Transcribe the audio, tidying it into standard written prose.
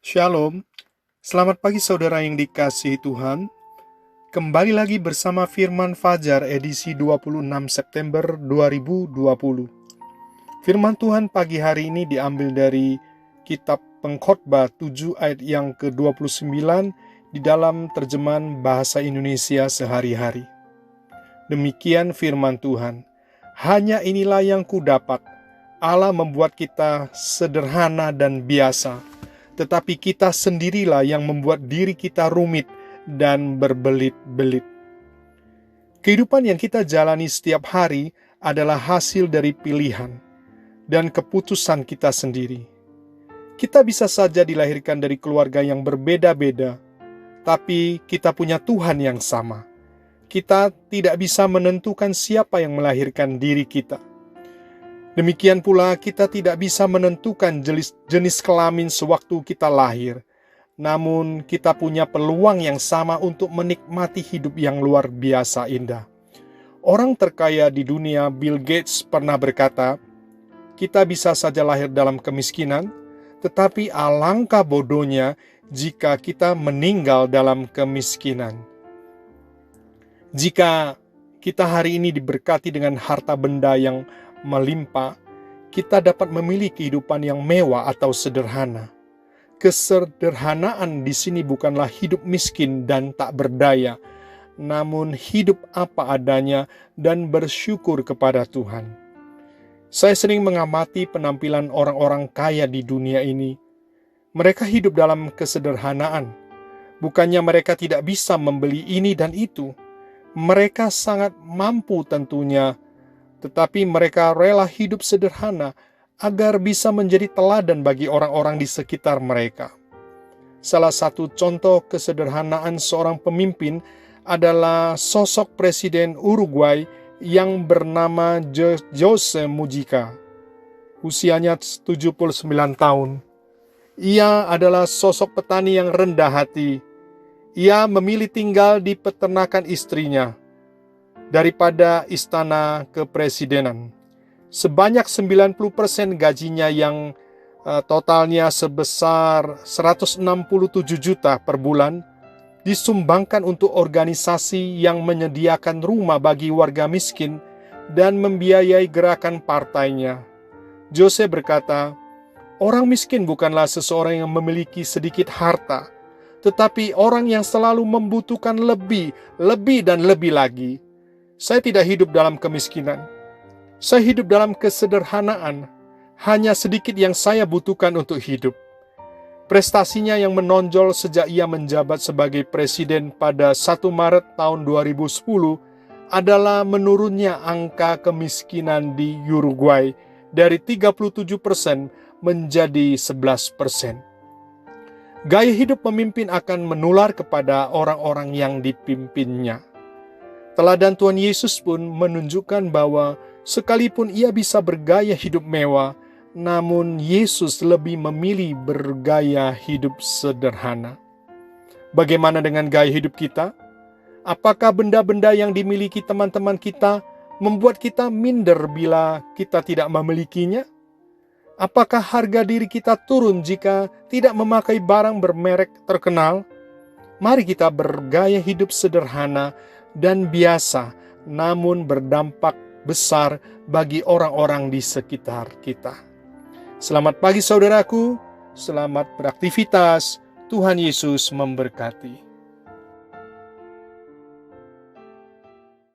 Shalom, selamat pagi saudara yang dikasihi Tuhan. Kembali lagi bersama Firman Fajar edisi 26 September 2020. Firman Tuhan pagi hari ini diambil dari kitab Pengkhotbah 7 ayat yang ke-29 di dalam terjemahan bahasa Indonesia sehari-hari. Demikian firman Tuhan, hanya inilah yang kudapat, Allah membuat kita sederhana dan biasa, tetapi kita sendirilah yang membuat diri kita rumit dan berbelit-belit. Kehidupan yang kita jalani setiap hari adalah hasil dari pilihan dan keputusan kita sendiri. Kita bisa saja dilahirkan dari keluarga yang berbeda-beda, tapi kita punya Tuhan yang sama. Kita tidak bisa menentukan siapa yang melahirkan diri kita. Demikian pula kita tidak bisa menentukan jenis kelamin sewaktu kita lahir. Namun kita punya peluang yang sama untuk menikmati hidup yang luar biasa indah. Orang terkaya di dunia, Bill Gates, pernah berkata, kita bisa saja lahir dalam kemiskinan, tetapi alangkah bodohnya jika kita meninggal dalam kemiskinan. Jika kita hari ini diberkati dengan harta benda yang melimpah, kita dapat memilih kehidupan yang mewah atau sederhana. Kesederhanaan di sini bukanlah hidup miskin dan tak berdaya, namun hidup apa adanya dan bersyukur kepada Tuhan. Saya sering mengamati penampilan orang-orang kaya di dunia ini. Mereka hidup dalam kesederhanaan. Bukannya mereka tidak bisa membeli ini dan itu. Mereka sangat mampu tentunya, tetapi mereka rela hidup sederhana agar bisa menjadi teladan bagi orang-orang di sekitar mereka. Salah satu contoh kesederhanaan seorang pemimpin adalah sosok Presiden Uruguay yang bernama Jose Mujica. Usianya 79 tahun. Ia adalah sosok petani yang rendah hati. Ia memilih tinggal di peternakan istrinya daripada istana kepresidenan. Sebanyak 90% gajinya yang totalnya sebesar 167 juta per bulan disumbangkan untuk organisasi yang menyediakan rumah bagi warga miskin dan membiayai gerakan partainya. Jose berkata, orang miskin bukanlah seseorang yang memiliki sedikit harta, tetapi orang yang selalu membutuhkan lebih dan lebih lagi. Saya tidak hidup dalam kemiskinan. Saya hidup dalam kesederhanaan. Hanya sedikit yang saya butuhkan untuk hidup. Prestasinya yang menonjol sejak ia menjabat sebagai presiden pada 1 Maret tahun 2010 adalah menurunnya angka kemiskinan di Uruguay dari 37% menjadi 11%. Gaya hidup pemimpin akan menular kepada orang-orang yang dipimpinnya. Teladan Tuhan Yesus pun menunjukkan bahwa sekalipun ia bisa bergaya hidup mewah, namun Yesus lebih memilih bergaya hidup sederhana. Bagaimana dengan gaya hidup kita? Apakah benda-benda yang dimiliki teman-teman kita membuat kita minder bila kita tidak memilikinya? Apakah harga diri kita turun jika tidak memakai barang bermerek terkenal? Mari kita bergaya hidup sederhana dan biasa, namun berdampak besar bagi orang-orang di sekitar kita. Selamat pagi saudaraku, selamat beraktivitas, Tuhan Yesus memberkati.